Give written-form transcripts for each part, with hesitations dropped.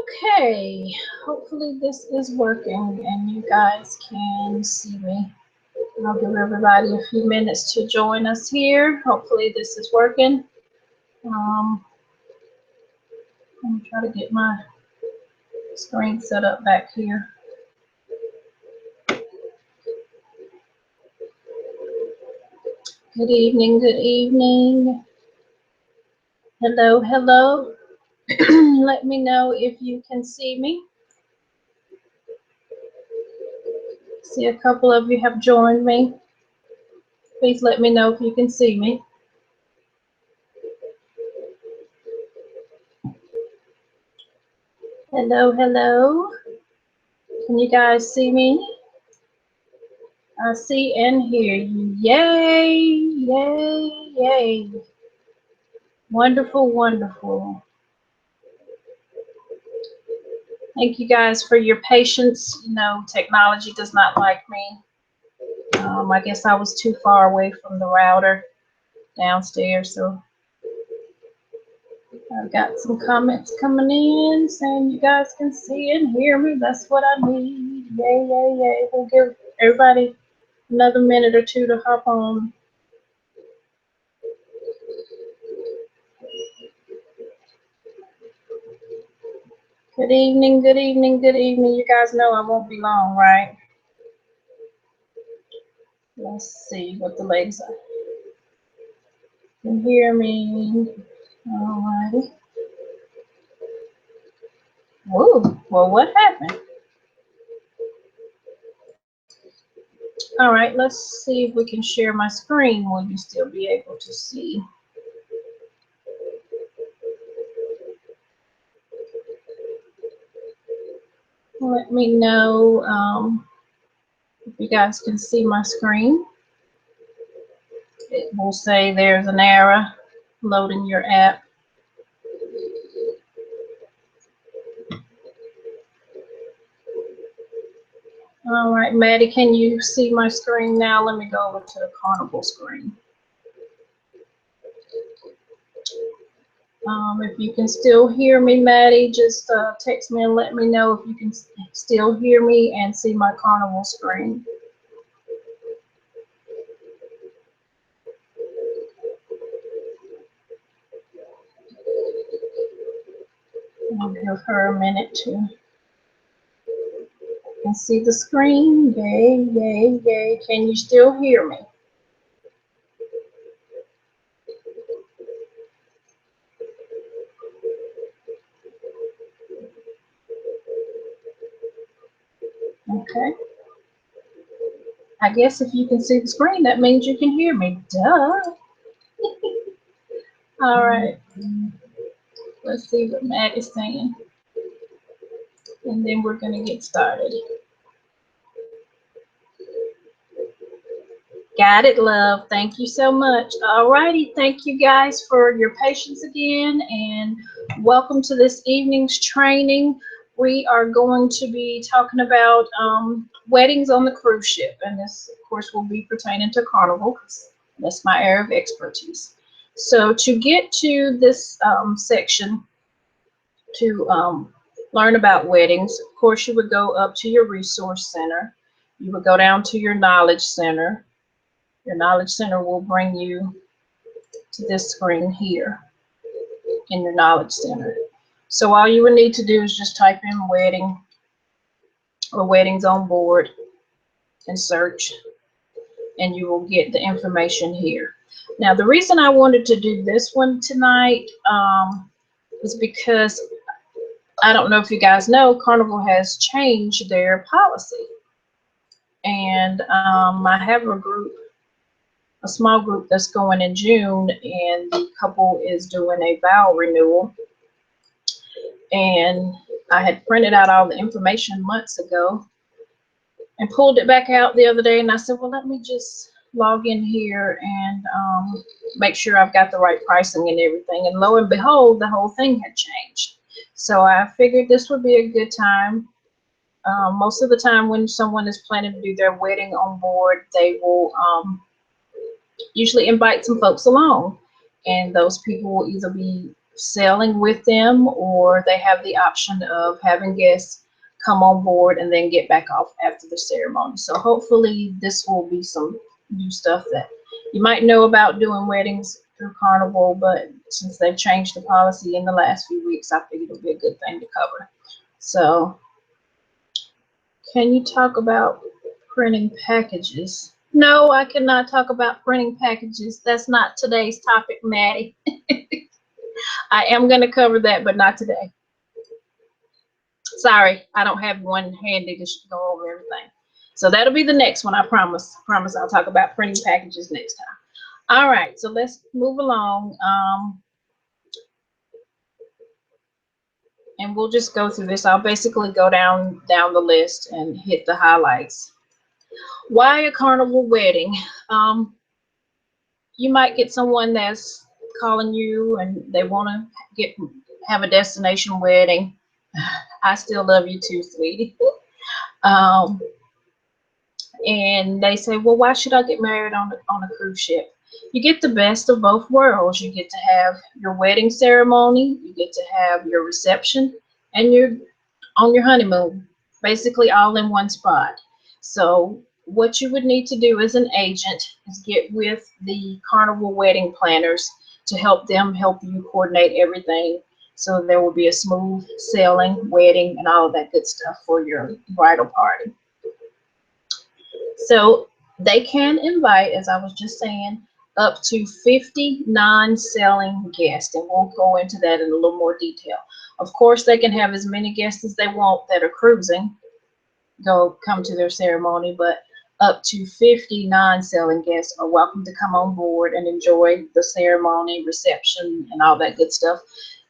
Okay, hopefully this is working and you guys can see me. I'll give everybody a few minutes to join us here. Hopefully this is working. Let me try to get my screen set up back here. Good evening, good evening. Hello, hello. Let me know if you can see me. See, a couple of you have joined me. Please let me know if you can see me. Hello, hello. Can you guys see me? I see and hear you. Yay, yay, yay. Wonderful, wonderful. Thank you guys for your patience. You know, technology does not like me. I guess I was too far away from the router downstairs, so I've got some comments coming in saying you guys can see and hear me. That's what I need. Yay, yay, yay. We'll give everybody another minute or two to hop on. Good evening, good evening, good evening. You guys know I won't be long, right? Let's see what the ladies are. Can hear me. Alrighty. Whoa, well, what happened? All right, let's see if we can share my screen. Will you still be able to see? Let me know if you guys can see my screen. It will say there's an error loading your app. All right, Maddie, can you see my screen now? Let me go over to the Carnival screen. If you can still hear me, Maddie, just text me and let me know if you can still hear me and see my Carnival screen. I'll give her a minute to see the screen. Yay, yay, yay. Can you still hear me? Okay. I guess if you can see the screen, that means you can hear me. Duh. All right. Let's see what Matt is saying. And then we're going to get started. Got it, love. Thank you so much. All righty. Thank you guys for your patience again. And welcome to this evening's training. We are going to be talking about weddings on the cruise ship. And this, of course, will be pertaining to Carnival because that's my area of expertise. So to get to this section to learn about weddings, of course, you would go up to your resource center. You would go down to your knowledge center. Your knowledge center will bring you to this screen here in your knowledge center. So all you would need to do is just type in wedding or weddings on board and search, and you will get the information here. Now, the reason I wanted to do this one tonight is because I don't know if you guys know, Carnival has changed their policy. And I have a small group that's going in June, and the couple is doing a vow renewal. And I had printed out all the information months ago and pulled it back out the other day, and I said, well, let me just log in here and make sure I've got the right pricing and everything. And lo and behold, the whole thing had changed. So I figured this would be a good time. Most of the time when someone is planning to do their wedding on board, they will usually invite some folks along, and those people will either be sailing with them, or they have the option of having guests come on board and then get back off after the ceremony. So hopefully this will be some new stuff that you might know about doing weddings through Carnival, but since they've changed the policy in the last few weeks, I figured it would be a good thing to cover. So can you talk about printing packages? No, I cannot talk about printing packages. That's not today's topic, Maddie. I am going to cover that, but not today. Sorry, I don't have one handy to go over everything. So that'll be the next one, I promise. Promise I'll talk about printing packages next time. All right, so let's move along. And we'll just go through this. I'll basically go down the list and hit the highlights. Why a Carnival wedding? You might get someone that's calling you and they want to have a destination wedding. I still love you too, sweetie. And they say, well, why should I get married on a cruise ship? You get the best of both worlds. You get to have your wedding ceremony, you get to have your reception, and you're on your honeymoon, basically all in one spot. So what you would need to do as an agent is get with the Carnival wedding planners to help you coordinate everything, so there will be a smooth sailing wedding and all of that good stuff for your bridal party. So they can invite, as I was just saying, up to 50 non-selling guests, and we'll go into that in a little more detail. Of course, they can have as many guests as they want that are cruising come to their ceremony, but up to 50 non-selling guests are welcome to come on board and enjoy the ceremony, reception, and all that good stuff.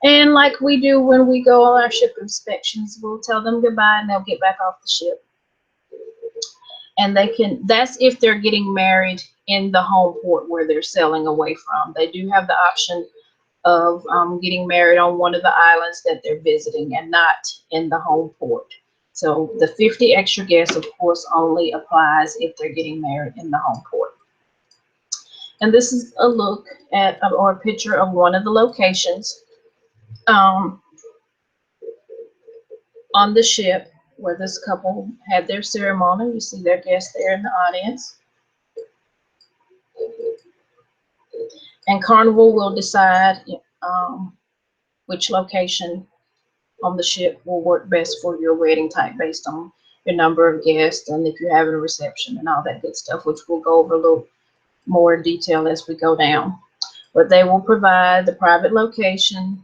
And like we do when we go on our ship inspections, we'll tell them goodbye and they'll get back off the ship. And that's if they're getting married in the home port where they're sailing away from. They do have the option of getting married on one of the islands that they're visiting and not in the home port. So the 50 extra guests, of course, only applies if they're getting married in the home port. And this is a look at or a picture of one of the locations on the ship where this couple had their ceremony. You see their guests there in the audience. And Carnival will decide which location on the ship will work best for your wedding type based on your number of guests and if you're having a reception and all that good stuff, which we'll go over a little more detail as we go down. But they will provide the private location,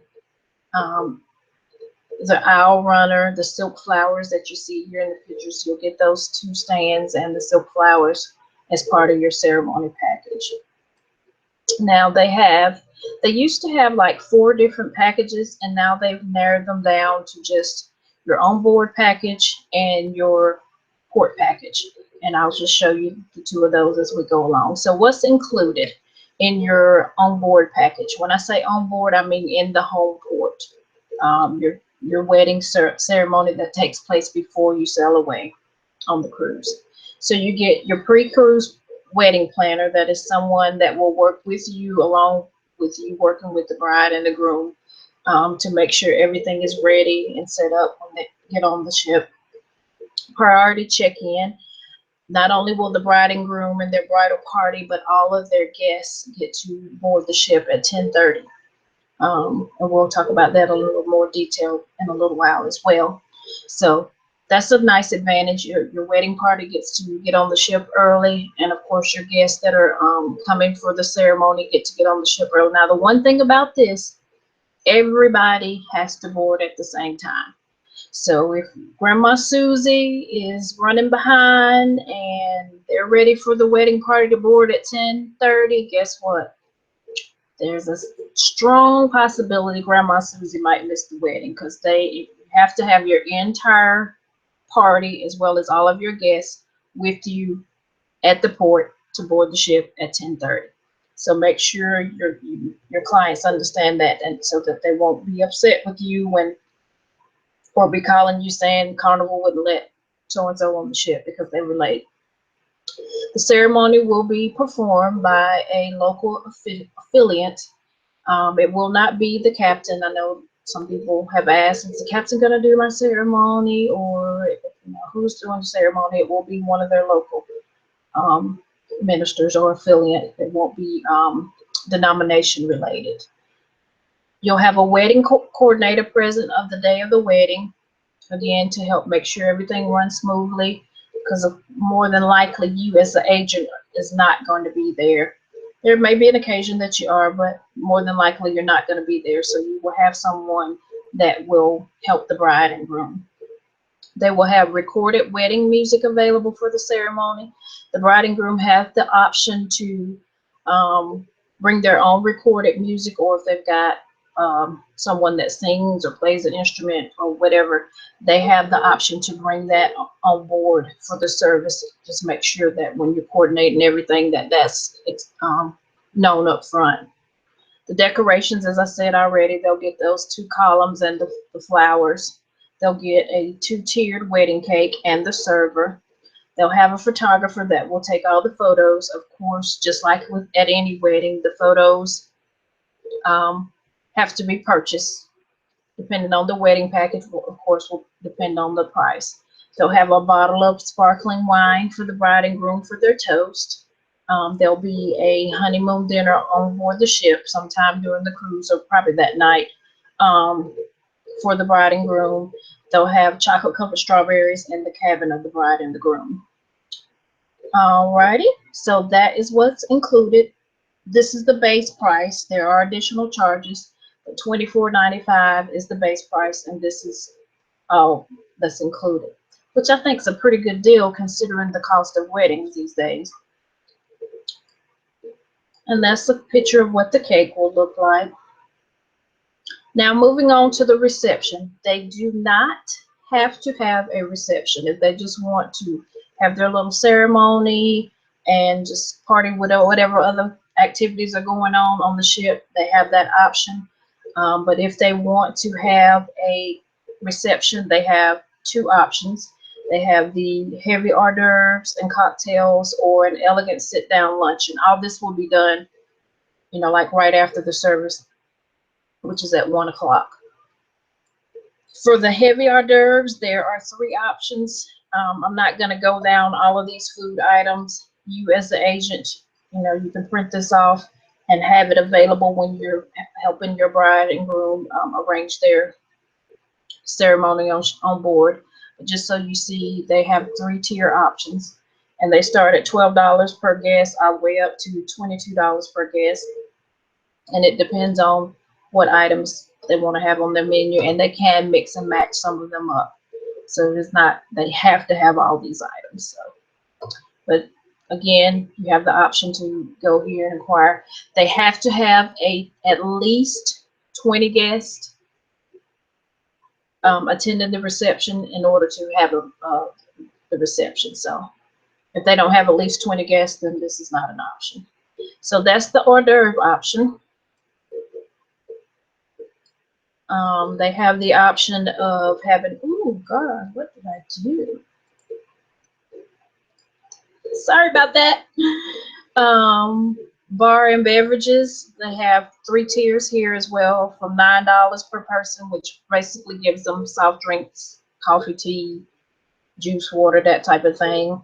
the aisle runner, the silk flowers that you see here in the pictures. You'll get those 2 stands and the silk flowers as part of your ceremony package. Now they used to have like 4 different packages, and now they've narrowed them down to just your onboard package and your port package. And I'll just show you the 2 of those as we go along. So what's included in your onboard package? When I say onboard, I mean in the home port. Your wedding ceremony that takes place before you sail away on the cruise. So you get your pre-cruise wedding planner, that is someone that will work with you along with you working with the bride and the groom to make sure everything is ready and set up when they get on the ship. Priority check-in. Not only will the bride and groom and their bridal party, but all of their guests get to board the ship at 10:30. And we'll talk about that a little more detail in a little while as well. So that's a nice advantage. Your wedding party gets to get on the ship early, and of course your guests that are coming for the ceremony get to get on the ship early. Now the one thing about this, everybody has to board at the same time. So if Grandma Susie is running behind and they're ready for the wedding party to board at 10:30, guess what? There's a strong possibility Grandma Susie might miss the wedding, because you have to have your entire party as well as all of your guests with you at the port to board the ship at 10:30. So make sure your clients understand that, and so that they won't be upset with you or be calling you saying Carnival wouldn't let so-and-so on the ship because they were late. The ceremony will be performed by a local affiliate It will not be the captain. I know some people have asked, is the captain going to do my ceremony, or who's doing the ceremony? It will be one of their local ministers or affiliate. It won't be denomination related. You'll have a wedding coordinator present of the day of the wedding, again, to help make sure everything runs smoothly, because more than likely you as the agent is not going to be there. There may be an occasion that you are, but more than likely you're not going to be there. So you will have someone that will help the bride and groom. They will have recorded wedding music available for the ceremony. The bride and groom have the option to bring their own recorded music, or if they've got someone that sings or plays an instrument or whatever, they have the option to bring that on board for the service. Just make sure that when you're coordinating everything, that's known up front. The decorations, as I said already, they'll get those 2 columns and the flowers. They'll get a 2-tiered wedding cake and the server. They'll have a photographer that will take all the photos. Of course, just like at any wedding, the photos have to be purchased. Depending on the wedding package, of course, will depend on the price. They'll have a bottle of sparkling wine for the bride and groom for their toast. There'll be a honeymoon dinner on board the ship sometime during the cruise, or probably that night, for the bride and groom. They'll have chocolate covered strawberries in the cabin of the bride and the groom. Alrighty, so that is what's included. This is the base price. There are additional charges, but $24.95 is the base price, and this is all that's included, which I think is a pretty good deal considering the cost of weddings these days. And that's a picture of what the cake will look like. Now, moving on to the reception. They do not have to have a reception. If they just want to have their little ceremony and just party with whatever other activities are going on the ship, they have that option. But if they want to have a reception, they have 2 options. They have the heavy hors d'oeuvres and cocktails, or an elegant sit-down luncheon. All this will be done, like right after the service, which is at 1 o'clock. For the heavy hors d'oeuvres, there are 3 options. I'm not going to go down all of these food items. You as the agent, you can print this off and have it available when you're helping your bride and groom arrange their ceremony on board. But just so you see, they have 3-tier options, and they start at $12 per guest all the way up to $22 per guest. And it depends on what items they want to have on their menu, and they can mix and match some of them up. So it's not they have to have all these items. So, but again, you have the option to go here and inquire. They have to have at least 20 guests attending the reception in order to have the reception. So if they don't have at least 20 guests, then this is not an option. So that's the hors d'oeuvre option. They have the option of having, oh God, what did I do? Sorry about that. Bar and beverages, they have 3 tiers here as well, from $9 per person, which basically gives them soft drinks, coffee, tea, juice, water, that type of thing.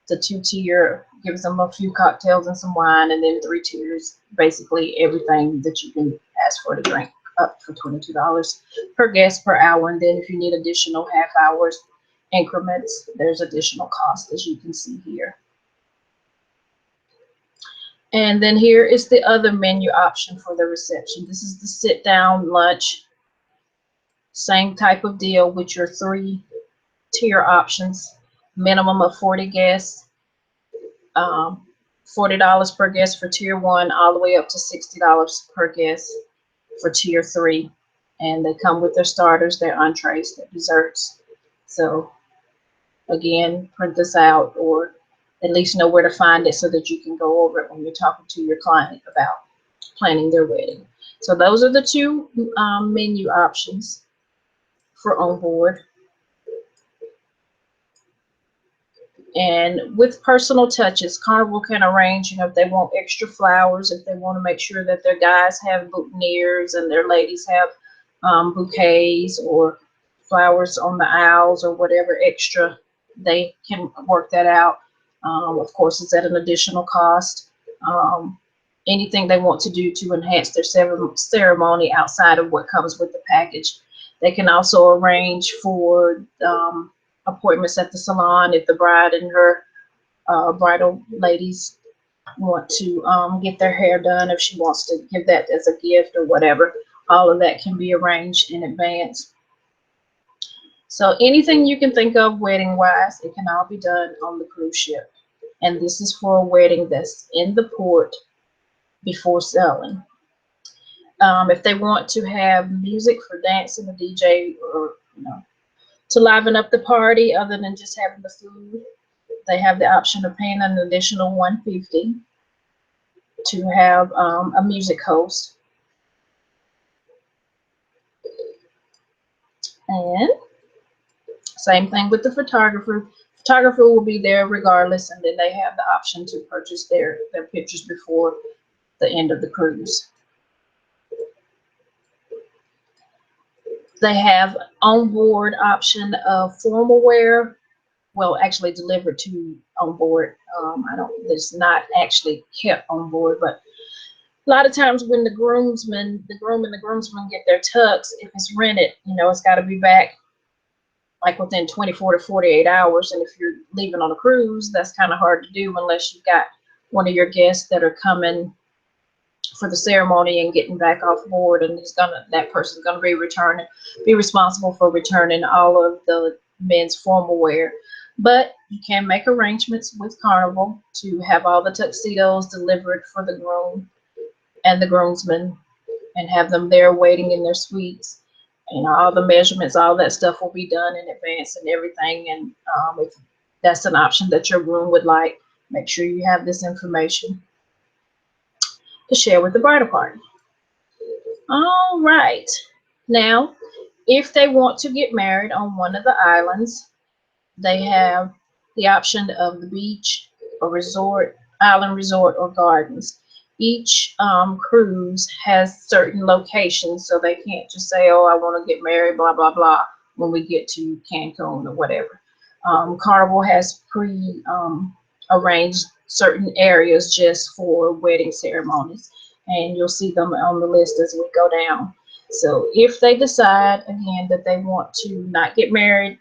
The 2-tier gives them a few cocktails and some wine, and then 3 tiers, basically everything that you can ask for to drink, up for $22 per guest per hour. And then if you need additional half hours increments, there's additional cost, as you can see here. And then here is the other menu option for the reception. This is the sit-down lunch. Same type of deal with your 3-tier options. Minimum of 40 guests. $40 per guest for tier 1, all the way up to $60 per guest for tier 3. And they come with their starters, their entrees, their desserts. So again, print this out, or at least know where to find it so that you can go over it when you're talking to your client about planning their wedding. So those are the 2 menu options for Onboard. And with personal touches, Carnival can arrange, if they want extra flowers, if they want to make sure that their guys have boutonnieres and their ladies have bouquets or flowers on the aisles or whatever extra, they can work that out. Of course, it's at an additional cost. Um, Anything they want to do to enhance their ceremony outside of what comes with the package. They can also arrange for appointments at the salon if the bride and her bridal ladies want to get their hair done, if she wants to give that as a gift or whatever. All of that can be arranged in advance. So anything you can think of wedding wise, it can all be done on the cruise ship. And this is for a wedding that's in the port before sailing. If they want to have music for dancing, a DJ, or to liven up the party other than just having the food, they have the option of paying an additional $150 to have a music host. And same thing with the photographer. Photographer will be there regardless, and then they have the option to purchase their pictures before the end of the cruise. They have onboard option of formal wear. Well, actually delivered to onboard. It's not actually kept on board, but a lot of times when the groom and the groomsman get their tux, if it's rented, it's got to be back like within 24 to 48 hours. And if you're leaving on a cruise, that's kind of hard to do unless you've got one of your guests that are coming for the ceremony and getting back off board, and that person's gonna be responsible for returning all of the men's formal wear. But you can make arrangements with Carnival to have all the tuxedos delivered for the groom and the groomsmen and have them there waiting in their suites. All the measurements, all that stuff will be done in advance and everything. And if that's an option that your groom would like, make sure you have this information to share with the bridal party. All right. Now, if they want to get married on one of the islands, they have the option of the beach or resort, island resort, or gardens. Each cruise has certain locations, so they can't just say, oh, I want to get married, blah, blah, blah, when we get to Cancun or whatever. Carnival has arranged certain areas just for wedding ceremonies, and you'll see them on the list as we go down. So if they decide, again, that they want to not get married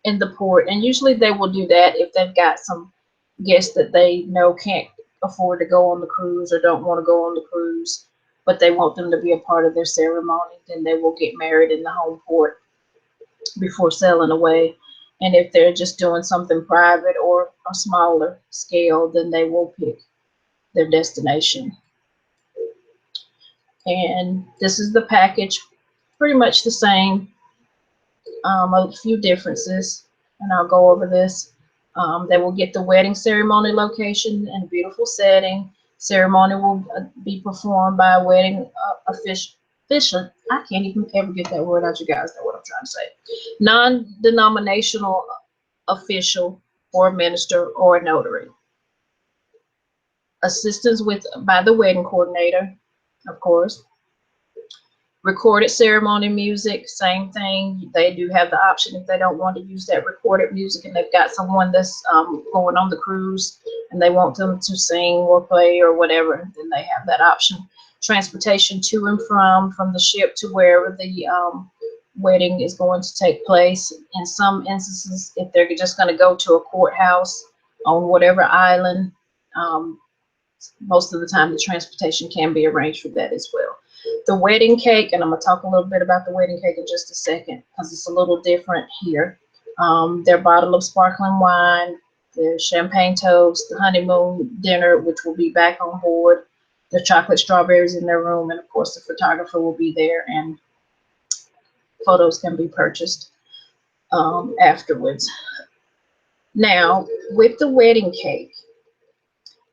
in the port, and usually they will do that if they've got some guests that they know can't afford to go on the cruise or don't want to go on the cruise, but they want them to be a part of their ceremony, then they will get married in the home port before sailing away. And if they're just doing something private or a smaller scale, then they will pick their destination. And this is the package, pretty much the same, a few differences, and I'll go over this. They will get the wedding ceremony location and beautiful setting. Ceremony will be performed by a wedding official. I can't even ever get that word out. You guys know what I'm trying to say. Non-denominational official or minister or a notary. Assistance by the wedding coordinator, of course. Recorded ceremony music, same thing. They do have the option if they don't want to use that recorded music and they've got someone that's going on the cruise and they want them to sing or play or whatever, then they have that option. Transportation to and from the ship to wherever the wedding is going to take place. In some instances, if they're just going to go to a courthouse on whatever island, most of the time the transportation can be arranged for that as well. The wedding cake, and I'm going to talk a little bit about the wedding cake in just a second because it's a little different here. Their bottle of sparkling wine, the champagne toast, the honeymoon dinner, which will be back on board, the chocolate strawberries in their room, and of course the photographer will be there and photos can be purchased afterwards. Now, with the wedding cake,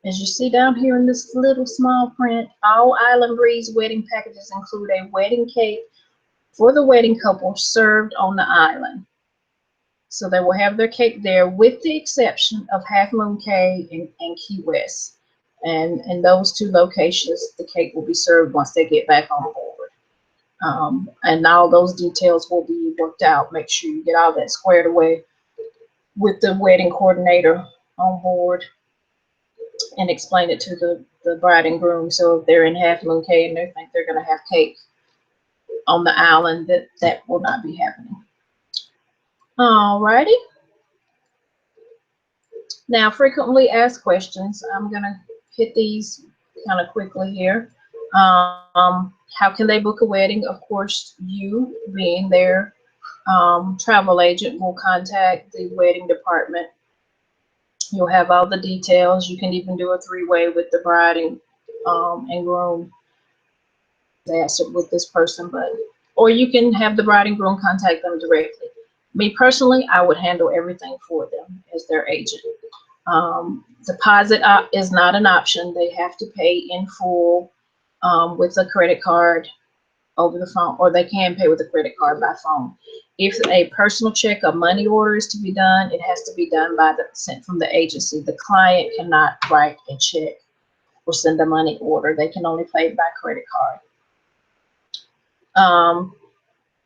as you see down here in this little small print, all Island Breeze wedding packages include a wedding cake for the wedding couple served on the island. So they will have their cake there, with the exception of Half Moon Cay and Key West. And in those two locations, the cake will be served once they get back on board. And all those details will be worked out. Make sure you get all that squared away with the wedding coordinator on board and explain it to the bride and groom. So if they're in Half Moon Cay and they think they're going to have cake on the island, that will not be happening. Alrighty. Now, frequently asked questions. I'm going to hit these kind of quickly here. How can they book a wedding? Of course, you, being their travel agent, will contact the wedding department. You'll have all the details. You can even do a three-way with the bride and groom. They asked it with this person, but or you can have the bride and groom contact them directly. Me personally, I would handle everything for them as their agent. Deposit is not an option. They have to pay in full with a credit card over the phone, or they can pay with a credit card by phone. If a personal check or money order is to be done, it has to be done by sent from the agency. The client cannot write a check or send a money order. They can only pay by credit card.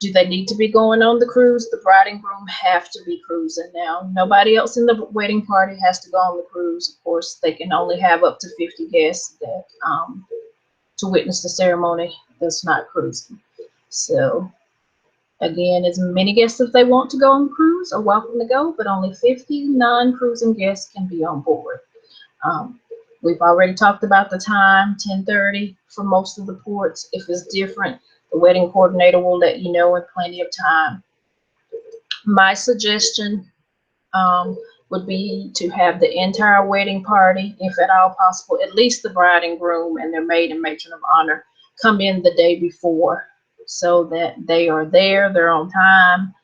Do they need to be going on the cruise? The bride and groom have to be cruising now. Nobody else in the wedding party has to go on the cruise. Of course, they can only have up to 50 guests that to witness the ceremony that's not cruising. So again, as many guests as they want to go on the cruise are welcome to go, but only 50 non-cruising guests can be on board. We've already talked about the time, 10:30 for most of the ports. If it's different, the wedding coordinator will let you know in plenty of time. My suggestion would be to have the entire wedding party, if at all possible, at least the bride and groom and their maid and matron of honor, come in the day before so that they are there, they're on time,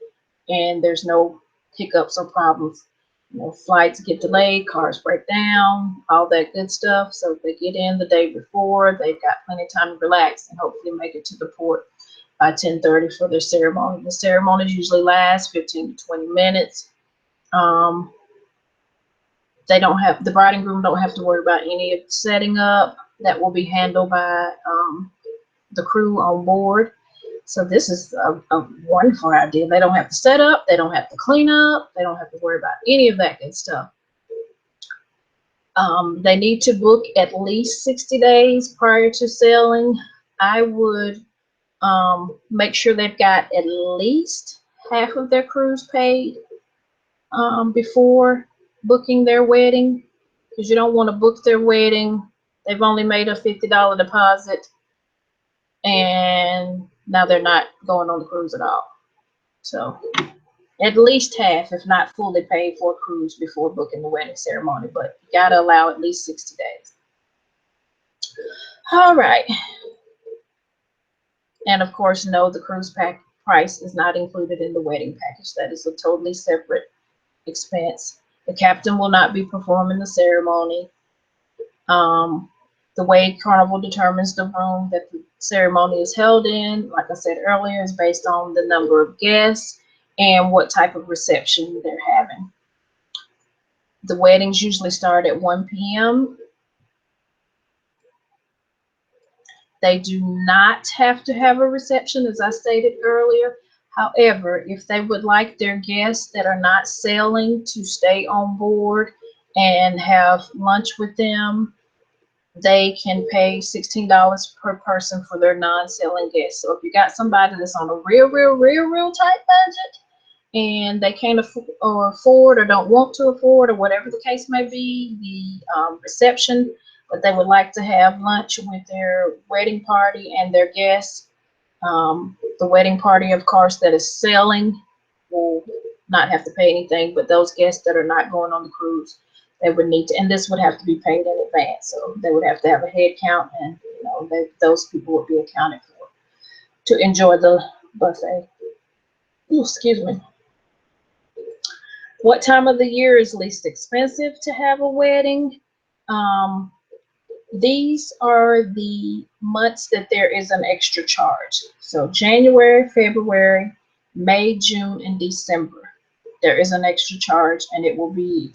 and there's no hiccups or problems. You know, flights get delayed, cars break down, all that good stuff. So if they get in the day before, they've got plenty of time to relax and hopefully make it to the port by 10:30 for their ceremony. The ceremonies usually last 15 to 20 minutes. They don't have, the bride and groom don't have to worry about any of the setting up. That will be handled by the crew on board. So this is a wonderful idea. They don't have to set up, they don't have to clean up, they don't have to worry about any of that good stuff. They need to book at least 60 days prior to sailing. I would make sure they've got at least half of their cruise paid before booking their wedding, because you don't want to book their wedding. They've only made a $50 deposit and now they're not going on the cruise at all. So at least half, if not fully paid for a cruise before booking the wedding ceremony, but you got to allow at least 60 days. All right. And of course, no, the cruise pack price is not included in the wedding package. That is a totally separate expense. The captain will not be performing the ceremony. The way Carnival determines the room that the ceremony is held in, like I said earlier, is based on the number of guests and what type of reception they're having. The weddings usually start at 1 p.m. They do not have to have a reception, as I stated earlier. However, if they would like their guests that are not sailing to stay on board and have lunch with them, they can pay $16 per person for their non-sailing guests. So if you got somebody that's on a real tight budget and they can't afford or don't want to afford, or whatever the case may be, the reception, but they would like to have lunch with their wedding party and their guests, the wedding party, of course, that is sailing will not have to pay anything, but those guests that are not going on the cruise, they would need to, and this would have to be paid in advance. So they would have to have a head count, and you know, those people would be accounted for to enjoy the buffet. Ooh, excuse me. What time of the year is least expensive to have a wedding? These are the months that there is an extra charge. So January, February, May, June, and December. there is an extra charge, and it will be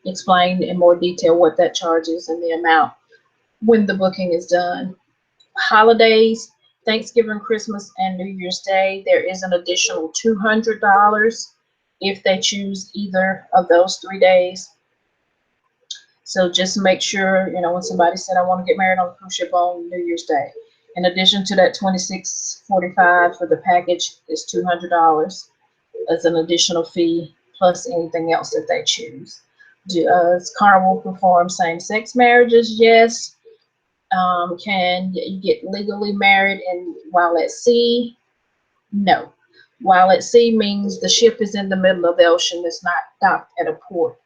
explained in more detail what that charge is and the amount when the booking is done. Holidays, Thanksgiving, Christmas, and New Year's Day, there is an additional $200 if they choose either of those 3 days. So just make sure, when somebody said, I want to get married on a cruise ship on New Year's Day, in addition to that $26.45 for the package is $200 as an additional fee, plus anything else that they choose. Does Carnival perform same-sex marriages? Yes. Can you get legally married and while at sea? No. While at sea means the ship is in the middle of the ocean. It's not docked at a port.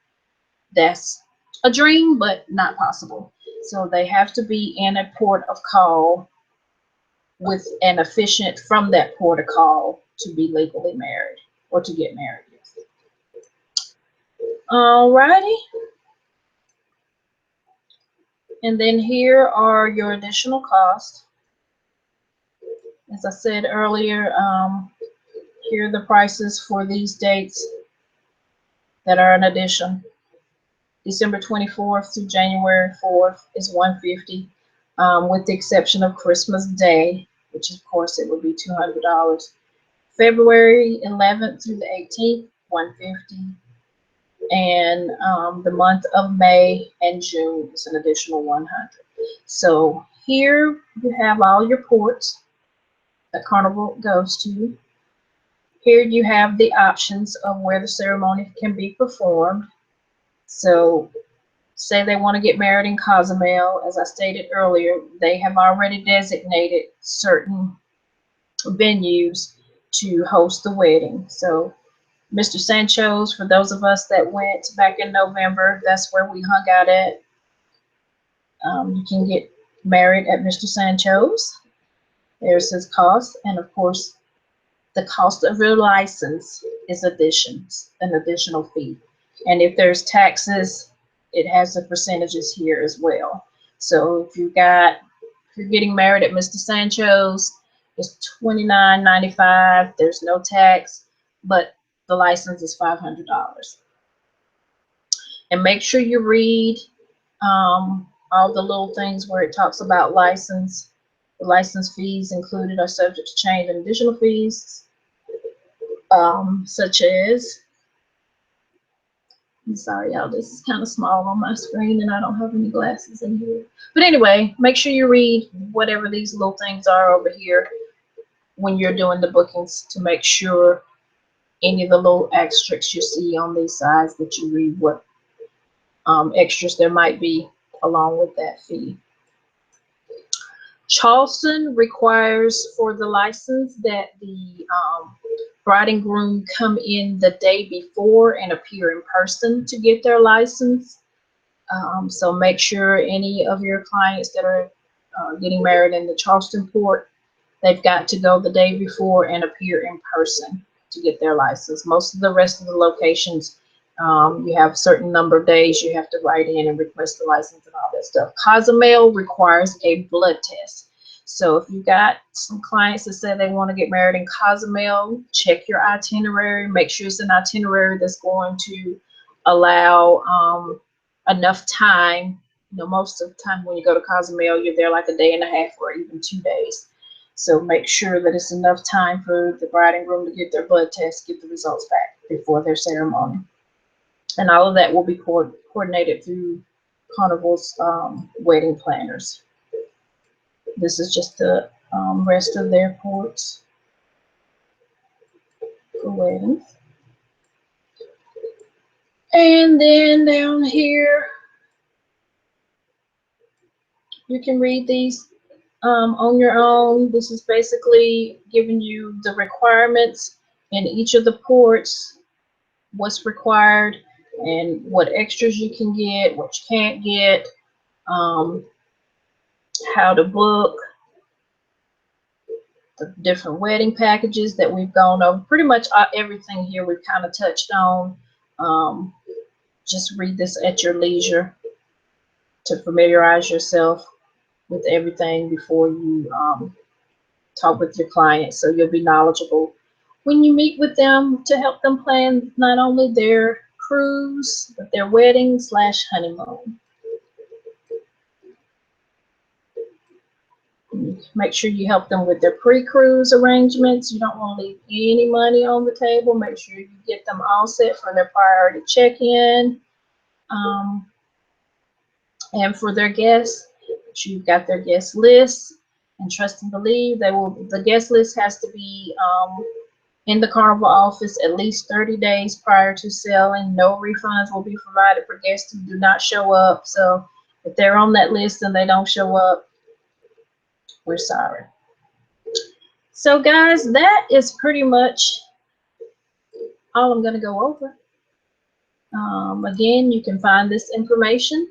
That's a dream, but not possible. So they have to be in a port of call with an officiant from that port of call to be legally married or to get married. Alrighty. And then here are your additional costs. As I said earlier, here are the prices for these dates that are an addition. December 24th through January 4th is $150, with the exception of Christmas Day, which of course it would be $200. February 11th through the 18th, $150. And the month of May and June is an additional $100. So here you have all your ports that Carnival goes to. Here you have the options of where the ceremony can be performed. So say they want to get married in Cozumel, as I stated earlier, they have already designated certain venues to host the wedding. So Mr. Sancho's, for those of us that went back in November, that's where we hung out at. You can get married at Mr. Sancho's. There's his cost, and of course, the cost of your license is an additional fee. And if there's taxes, it has the percentages here as well. So if you're getting married at Mr. Sancho's, it's $29.95. There's no tax, but the license is $500. And make sure you read all the little things where it talks about license. The license fees included are subject to change and additional fees, such as, I'm sorry, y'all, this is kind of small on my screen and I don't have any glasses in here. But anyway, make sure you read whatever these little things are over here when you're doing the bookings to make sure any of the little asterisks you see on these sides that you read what extras there might be along with that fee. Charleston requires for the license that the bride and groom come in the day before and appear in person to get their license. So make sure any of your clients that are getting married in the Charleston port, they've got to go the day before and appear in person to get their license. Most of the rest of the locations, you have a certain number of days you have to write in and request the license and all that stuff. Cozumel requires a blood test. So if you've got some clients that say they want to get married in Cozumel, check your itinerary. Make sure it's an itinerary that's going to allow enough time. Most of the time when you go to Cozumel, you're there like a day and a half or even 2 days. So make sure that it's enough time for the bride and groom to get their blood test, get the results back before their ceremony. And all of that will be coordinated through Carnival's wedding planners. This is just the rest of their ports for weddings. And then down here, you can read these on your own. This is basically giving you the requirements in each of the ports, what's required, and what extras you can get, what you can't get, how to book, the different wedding packages that we've gone over. Pretty much everything here we've kind of touched on. Just read this at your leisure to familiarize yourself with everything before you talk with your client, so you'll be knowledgeable when you meet with them to help them plan not only their cruise, but their wedding / honeymoon. Make sure you help them with their pre-cruise arrangements. You don't want to leave any money on the table. Make sure you get them all set for their priority check-in. And for their guests, you've got their guest list. And trust and believe, the guest list has to be in the Carnival office at least 30 days prior to sailing. No refunds will be provided for guests who do not show up. So if they're on that list and they don't show up, we're sorry. So guys, that is pretty much all I'm going to go over. Again, you can find this information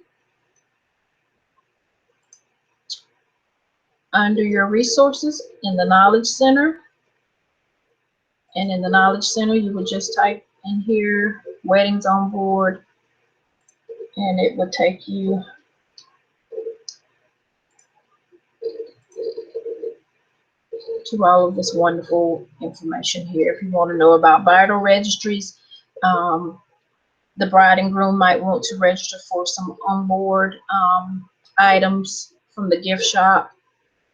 under your resources in the Knowledge Center. And in the Knowledge Center, you would just type in here, weddings on board, and it would take you to all of this wonderful information here. If you want to know about bridal registries, the bride and groom might want to register for some onboard items from the gift shop,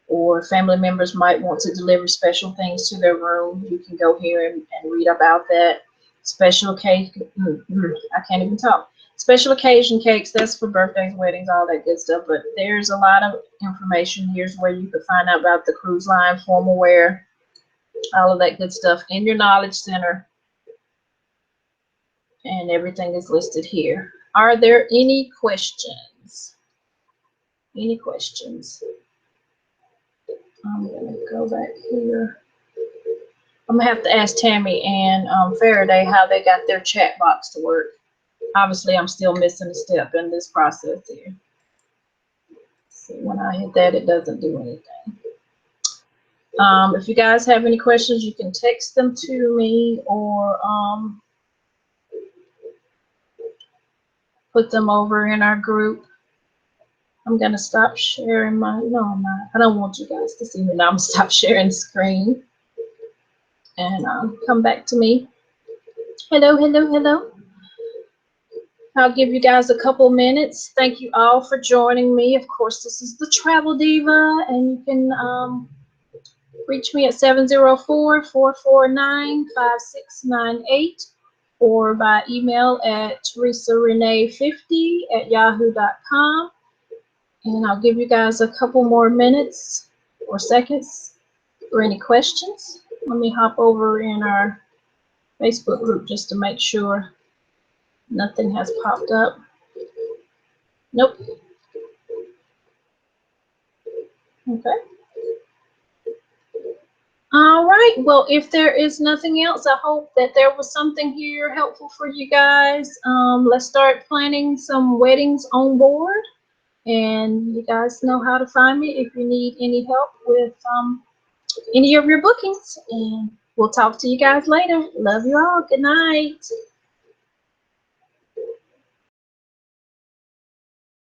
or family members might want to deliver special things to their room. You can go here and read about that. Special occasion, I can't even talk. Special occasion cakes, that's for birthdays, weddings, all that good stuff. But there's a lot of information. Here's where you can find out about the cruise line, formal wear, all of that good stuff in your Knowledge Center. And everything is listed here. Are there any questions? Any questions? I'm going to go back here. I'm going to have to ask Tammy and Faraday how they got their chat box to work. Obviously, I'm still missing a step in this process here. See, when I hit that, it doesn't do anything. If you guys have any questions, you can text them to me or put them over in our group. I'm going to stop sharing my, no, I'm not. I don't want you guys to see me now. I'm going to stop sharing the screen and come back to me. Hello, hello, hello. I'll give you guys a couple minutes. Thank you all for joining me. Of course, this is the Travel Diva, and you can reach me at 704-449-5698 or by email at teresarenee50@yahoo.com. And I'll give you guys a couple more minutes or seconds for any questions. Let me hop over in our Facebook group just to make sure nothing has popped up. Nope. Okay. All right. Well, if there is nothing else, I hope that there was something here helpful for you guys. Let's start planning some weddings on board. And you guys know how to find me if you need any help with any of your bookings. And we'll talk to you guys later. Love you all. Good night.